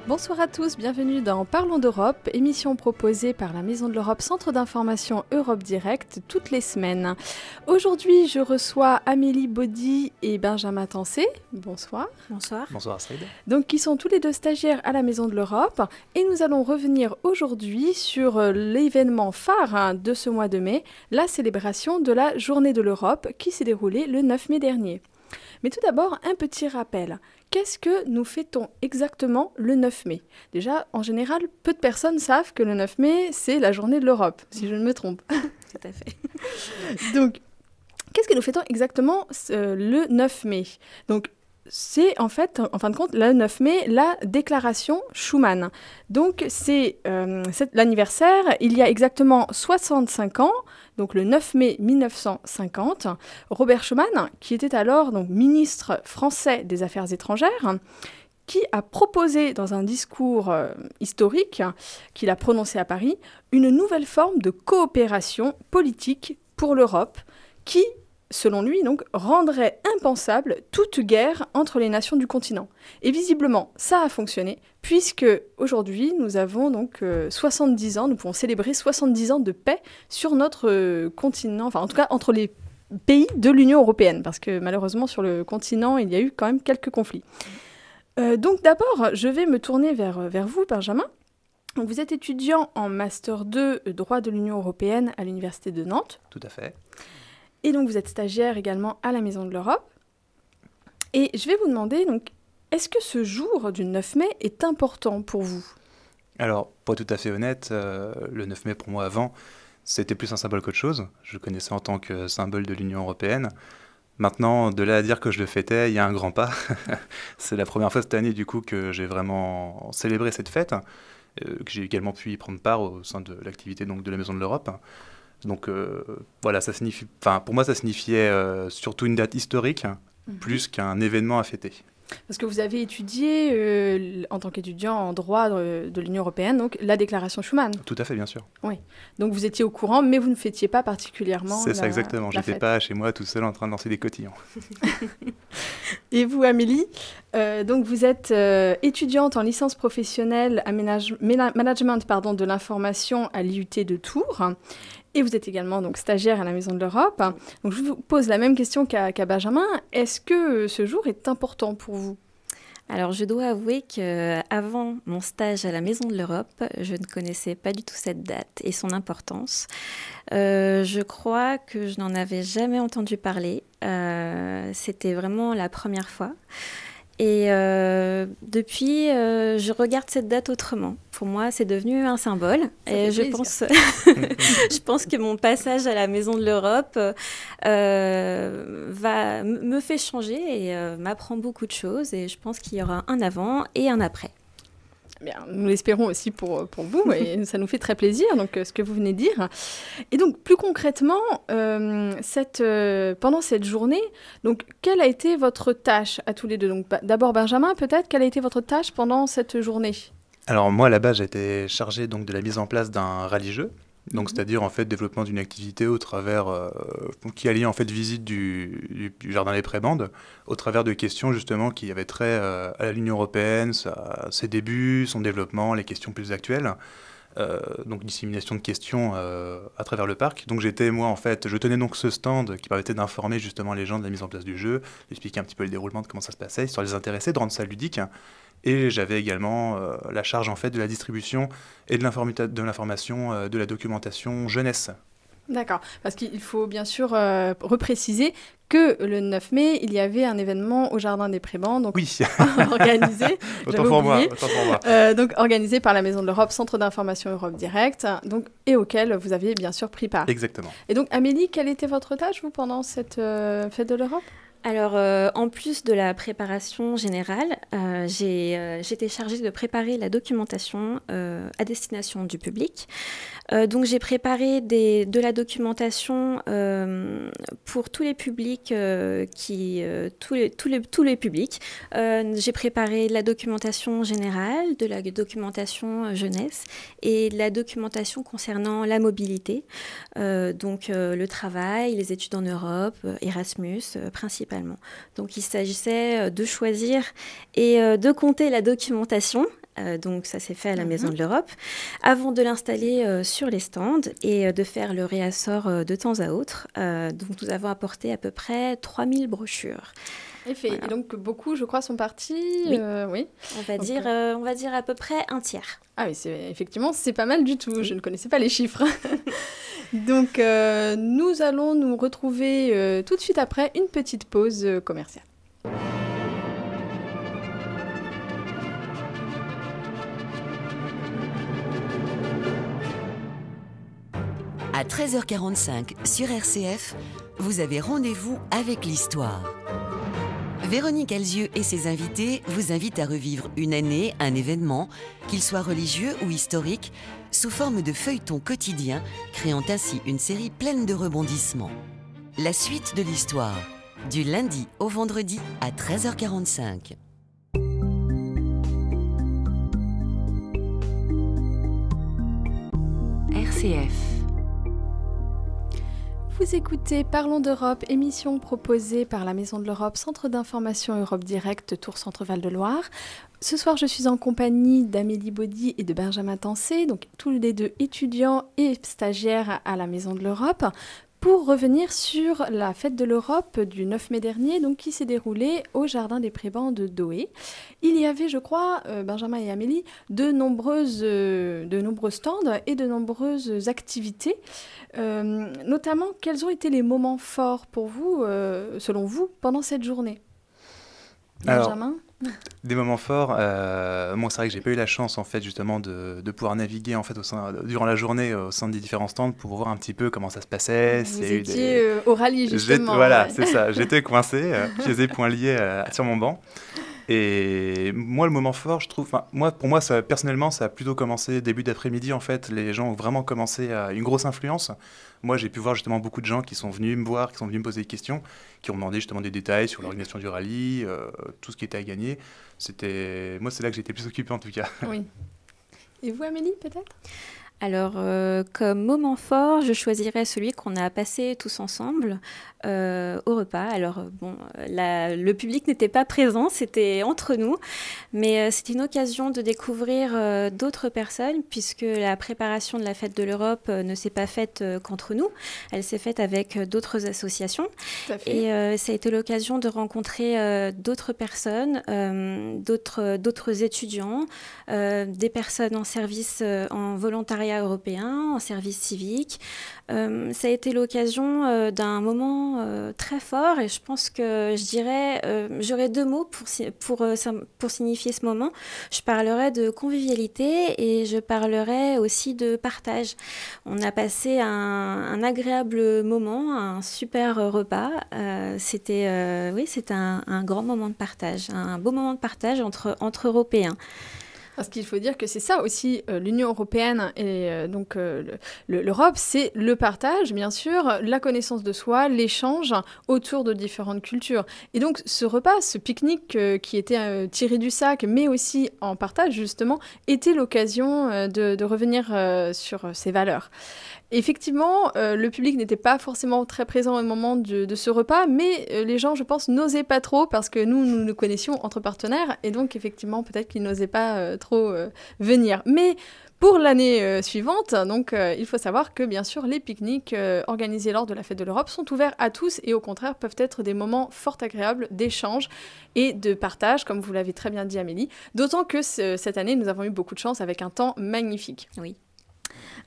Bonsoir à tous, bienvenue dans Parlons d'Europe, émission proposée par la Maison de l'Europe, centre d'information Europe Direct, toutes les semaines. Aujourd'hui, je reçois Amélie Baudy et Benjamin Tancé. Bonsoir. Bonsoir. Bonsoir Astrid. Donc, qui sont tous les deux stagiaires à la Maison de l'Europe. Et nous allons revenir aujourd'hui sur l'événement phare de ce mois de mai, la célébration de la Journée de l'Europe qui s'est déroulée le 9 mai dernier. Mais tout d'abord, un petit rappel. Qu'est-ce que nous fêtons exactement le 9 mai? Déjà, en général, peu de personnes savent que le 9 mai, c'est la journée de l'Europe, si je ne me trompe. Tout à fait. Donc, qu'est-ce que nous fêtons exactement le 9 mai? Donc, c'est en fait, en fin de compte, le 9 mai, la déclaration Schuman. Donc, c'est l'anniversaire, il y a exactement 65 ans, donc le 9 mai 1950, Robert Schuman, qui était alors donc, ministre français des Affaires étrangères, qui a proposé dans un discours historique qu'il a prononcé à Paris, une nouvelle forme de coopération politique pour l'Europe qui, selon lui, donc, rendrait impensable toute guerre entre les nations du continent. Et visiblement, ça a fonctionné, puisque aujourd'hui, nous avons donc 70 ans, nous pouvons célébrer 70 ans de paix sur notre continent, enfin en tout cas entre les pays de l'Union européenne, parce que malheureusement, sur le continent, il y a eu quand même quelques conflits. Donc d'abord, je vais me tourner vers vous, Benjamin. Donc, vous êtes étudiant en Master 2 droit de l'Union européenne à l'Université de Nantes. Tout à fait. Et donc, vous êtes stagiaire également à la Maison de l'Europe. Et je vais vous demander, donc, est-ce que ce jour du 9 mai est important pour vous? Alors, pour être tout à fait honnête, le 9 mai pour moi avant, c'était plus un symbole qu'autre chose. Je le connaissais en tant que symbole de l'Union européenne. Maintenant, de là à dire que je le fêtais, il y a un grand pas. C'est la première fois cette année, du coup, que j'ai vraiment célébré cette fête, que j'ai également pu y prendre part au sein de l'activité donc, de la Maison de l'Europe. Donc voilà, ça signifie, pour moi, ça signifiait surtout une date historique, plus qu'un événement à fêter. Parce que vous avez étudié, en tant qu'étudiant en droit de l'Union européenne, donc la déclaration Schuman. Tout à fait, bien sûr. Oui. Donc vous étiez au courant, mais vous ne fêtiez pas particulièrement C'est ça, exactement. Je n'étais pas chez moi tout seul en train de lancer des cotillons. Et vous, Amélie, donc vous êtes étudiante en licence professionnelle management de l'information à l'IUT de Tours. Et vous êtes également donc, stagiaire à la Maison de l'Europe. Donc, je vous pose la même question qu'à Benjamin. Est-ce que ce jour est important pour vous? Alors, je dois avouer qu'avant mon stage à la Maison de l'Europe, je ne connaissais pas du tout cette date et son importance. Je crois que je n'en avais jamais entendu parler. C'était vraiment la première fois. Et depuis, je regarde cette date autrement. Pour moi, c'est devenu un symbole. Et je pense que mon passage à la Maison de l'Europe me fait changer et m'apprend beaucoup de choses. Et je pense qu'il y aura un avant et un après. Bien, nous l'espérons aussi pour vous et ça nous fait très plaisir, donc, ce que vous venez de dire. Et donc, plus concrètement, pendant cette journée, donc, quelle a été votre tâche à tous les deux? Donc, d'abord, Benjamin, peut-être, quelle a été votre tâche pendant cette journée? Alors, moi, là-bas, j'étais chargé donc, de la mise en place d'un rallye-jeu. Donc, c'est-à-dire en fait développement d'une activité au travers qui alliait en fait visite du jardin des prébendes au travers de questions justement qui avaient trait à l'Union européenne, ses débuts, son développement, les questions plus actuelles. Donc dissémination de questions à travers le parc. Donc j'étais moi en fait, je tenais donc ce stand qui permettait d'informer justement les gens de la mise en place du jeu, d'expliquer un petit peu le déroulement de comment ça se passait, histoire de les intéresser, de rendre ça ludique. Et j'avais également la charge en fait de la distribution et de l'information, de la documentation jeunesse. D'accord, parce qu'il faut bien sûr repréciser que le 9 mai, il y avait un événement au Jardin des Prébendes, donc oui. organisé, autant pour moi. Donc organisé par la Maison de l'Europe, Centre d'information Europe Direct, donc, et auquel vous aviez bien sûr pris part. Exactement. Et donc Amélie, quelle était votre tâche, vous, pendant cette fête de l'Europe ? Alors, en plus de la préparation générale, j'étais chargée de préparer la documentation à destination du public. Donc, j'ai préparé de la documentation pour tous les publics, tous les publics. J'ai préparé de la documentation générale, de la documentation jeunesse et de la documentation concernant la mobilité. Donc, le travail, les études en Europe, Erasmus, principalement. Donc, il s'agissait de choisir et de compter la documentation Donc ça s'est fait à la Maison de l'Europe, avant de l'installer sur les stands et de faire le réassort de temps à autre. Donc nous avons apporté à peu près 3000 brochures. Voilà. Et donc beaucoup, je crois, sont partis. Oui. On va dire à peu près un tiers. Ah oui, effectivement, c'est pas mal du tout. Je ne connaissais pas les chiffres. Donc nous allons nous retrouver tout de suite après une petite pause commerciale. À 13h45 sur RCF, vous avez rendez-vous avec l'histoire. Véronique Alzieux et ses invités vous invitent à revivre une année, un événement, qu'il soit religieux ou historique, sous forme de feuilleton quotidien, créant ainsi une série pleine de rebondissements. La suite de l'histoire, du lundi au vendredi à 13h45. RCF. Vous écoutez Parlons d'Europe, émission proposée par la Maison de l'Europe, Centre d'information Europe Direct, Tours Centre Val-de-Loire. Ce soir, je suis en compagnie d'Amélie Baudy et de Benjamin Tancé, donc tous les deux étudiants et stagiaires à la Maison de l'Europe, pour revenir sur la fête de l'Europe du 9 mai dernier, donc, qui s'est déroulée au Jardin des Prébendes de Douai. Il y avait, je crois, Benjamin et Amélie, de nombreux stands et de nombreuses activités. Notamment, quels ont été les moments forts pour vous, selon vous, pendant cette journée ? Benjamin ? Des moments forts, moi c'est vrai que j'ai pas eu la chance en fait justement de pouvoir naviguer en fait durant la journée au sein des différents stands pour voir un petit peu comment ça se passait. Vous étiez au rallye justement. Voilà, c'est ça, j'étais coincé, pieds et poings liés sur mon banc. Et moi, le moment fort, je trouve, pour moi, personnellement, ça a plutôt commencé début d'après-midi. En fait, les gens ont vraiment commencé à une grosse influence. Moi, j'ai pu voir justement beaucoup de gens qui sont venus me voir, qui sont venus me poser des questions, qui ont demandé justement des détails sur l'organisation du rallye, tout ce qui était à gagner. Moi, c'est là que j'étais plus occupé en tout cas. Oui. Et vous, Amélie, peut-être ? Alors, comme moment fort, je choisirais celui qu'on a passé tous ensemble au repas. Alors, bon, le public n'était pas présent, c'était entre nous, mais c'était une occasion de découvrir d'autres personnes, puisque la préparation de la fête de l'Europe ne s'est pas faite qu'entre nous, elle s'est faite avec d'autres associations. Tout à fait. Et ça a été l'occasion de rencontrer d'autres personnes, d'autres étudiants, des personnes en service en volontariat européen, en service civique. Ça a été l'occasion d'un moment très fort et je pense que j'aurais deux mots pour signifier ce moment. Je parlerai de convivialité et je parlerai aussi de partage. On a passé un agréable moment, un super repas. C'était un grand moment de partage, un beau moment de partage entre Européens. Parce qu'il faut dire que c'est ça aussi, l'Union européenne et donc l'Europe, c'est le partage, bien sûr, la connaissance de soi, l'échange autour de différentes cultures. Et donc ce repas, ce pique-nique qui était tiré du sac, mais aussi en partage justement, était l'occasion de revenir sur ces valeurs. Effectivement, le public n'était pas forcément très présent au moment de ce repas, mais les gens, je pense, n'osaient pas trop parce que nous nous connaissions entre partenaires et donc effectivement, peut-être qu'ils n'osaient pas trop venir. Mais pour l'année suivante, donc, il faut savoir que bien sûr, les pique-niques organisés lors de la Fête de l'Europe sont ouverts à tous et au contraire peuvent être des moments fort agréables d'échange et de partage, comme vous l'avez très bien dit Amélie. D'autant que cette année, nous avons eu beaucoup de chance avec un temps magnifique. Oui.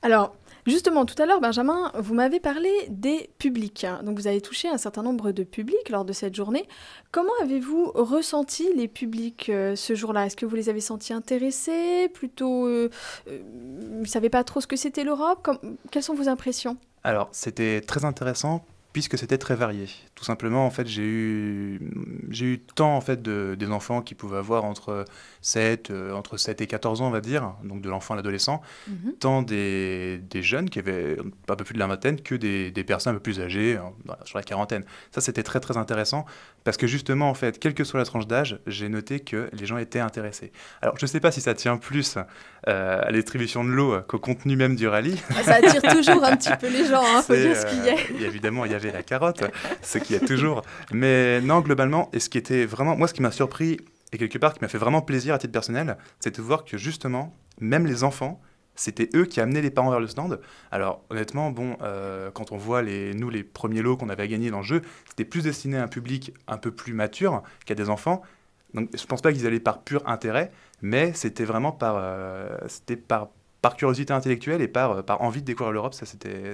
Alors, justement, tout à l'heure, Benjamin, vous m'avez parlé des publics. Donc, vous avez touché un certain nombre de publics lors de cette journée. Comment avez-vous ressenti les publics ce jour-là ? Est-ce que vous les avez sentis intéressés ? Plutôt, vous ne savez pas trop ce que c'était l'Europe ? Quelles sont vos impressions ? Alors, c'était très intéressant puisque c'était très varié. Tout simplement, en fait, j'ai eu tant en fait, des enfants qui pouvaient avoir entre 7 et 14 ans, on va dire, donc de l'enfant à l'adolescent, tant des jeunes qui avaient un peu plus de la vingtaine que des personnes un peu plus âgées, sur la quarantaine. Ça, c'était très, très intéressant parce que justement, en fait, quelle que soit la tranche d'âge, j'ai noté que les gens étaient intéressés. Alors, je ne sais pas si ça tient plus à la distribution de l'eau qu'au contenu même du rallye. Ça attire toujours un petit peu les gens, il faut dire ce qu'il y a. Évidemment, il y avait la carotte, ce qu'il y a toujours. Mais non, globalement, et ce qui était vraiment... Moi, ce qui m'a surpris Et quelque part, qui m'a fait vraiment plaisir à titre personnel, c'est de voir que justement, même les enfants, c'était eux qui amenaient les parents vers le stand. Alors honnêtement, bon, quand on voit les premiers lots qu'on avait à gagner dans le jeu, c'était plus destiné à un public un peu plus mature qu'à des enfants. Donc je pense pas qu'ils allaient par pur intérêt, mais c'était vraiment par curiosité intellectuelle et par envie de découvrir l'Europe.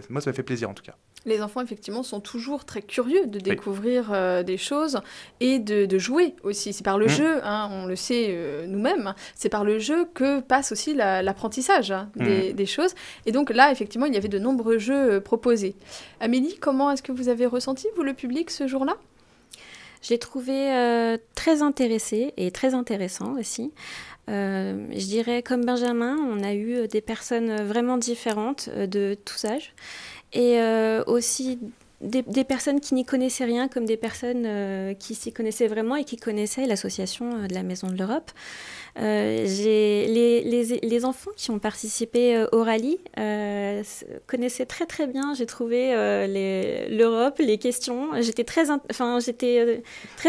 Moi, ça m'a fait plaisir en tout cas. Les enfants, effectivement, sont toujours très curieux de découvrir des choses et de jouer aussi. C'est par le jeu, hein, on le sait nous-mêmes, c'est par le jeu que passe aussi l'apprentissage des choses. Et donc là, effectivement, il y avait de nombreux jeux proposés. Amélie, comment est-ce que vous avez ressenti, vous, le public, ce jour-là ? J'ai trouvé très intéressé et très intéressant aussi. Je dirais, comme Benjamin, on a eu des personnes vraiment différentes de tous âges. Et aussi des personnes qui n'y connaissaient rien, comme des personnes qui s'y connaissaient vraiment et qui connaissaient l'association de la Maison de l'Europe. Les enfants qui ont participé au rallye connaissaient très très bien, j'ai trouvé, l'Europe, les questions. J'étais très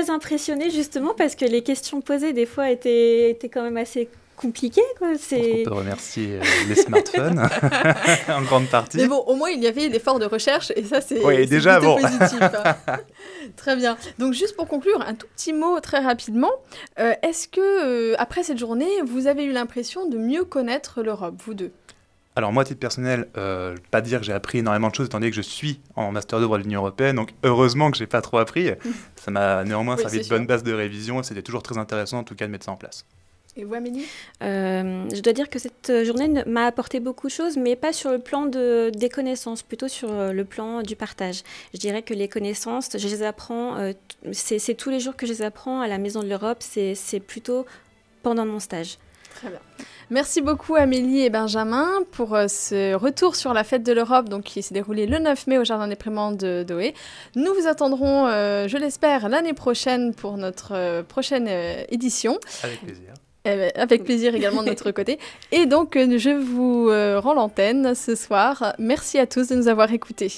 impressionnée justement parce que les questions posées des fois étaient quand même assez compliqué, quoi. On peut remercier les smartphones en grande partie. Mais bon, au moins il y avait l'effort de recherche et ça c'est déjà plutôt bon. positif. Très bien. Donc juste pour conclure, un tout petit mot très rapidement. Est-ce que après cette journée, vous avez eu l'impression de mieux connaître l'Europe, vous deux ? Alors moi, à titre personnel, pas dire que j'ai appris énormément de choses, étant donné que je suis en Master 2 droit de l'Union Européenne, donc heureusement que j'ai pas trop appris. Ça m'a néanmoins servi de bonne base de révision et c'était toujours très intéressant en tout cas de mettre ça en place. Et vous, Amélie ? Je dois dire que cette journée m'a apporté beaucoup de choses, mais pas sur le plan des connaissances, plutôt sur le plan du partage. Je dirais que les connaissances, je les apprends, c'est tous les jours que je les apprends à la Maison de l'Europe, c'est plutôt pendant mon stage. Très bien. Merci beaucoup Amélie et Benjamin pour ce retour sur la fête de l'Europe donc, qui s'est déroulée le 9 mai au Jardin des Prébendes de Douai. Nous vous attendrons, je l'espère, l'année prochaine pour notre prochaine édition. Avec plaisir. Avec plaisir également de notre côté. Et donc, je vous rends l'antenne ce soir. Merci à tous de nous avoir écoutés.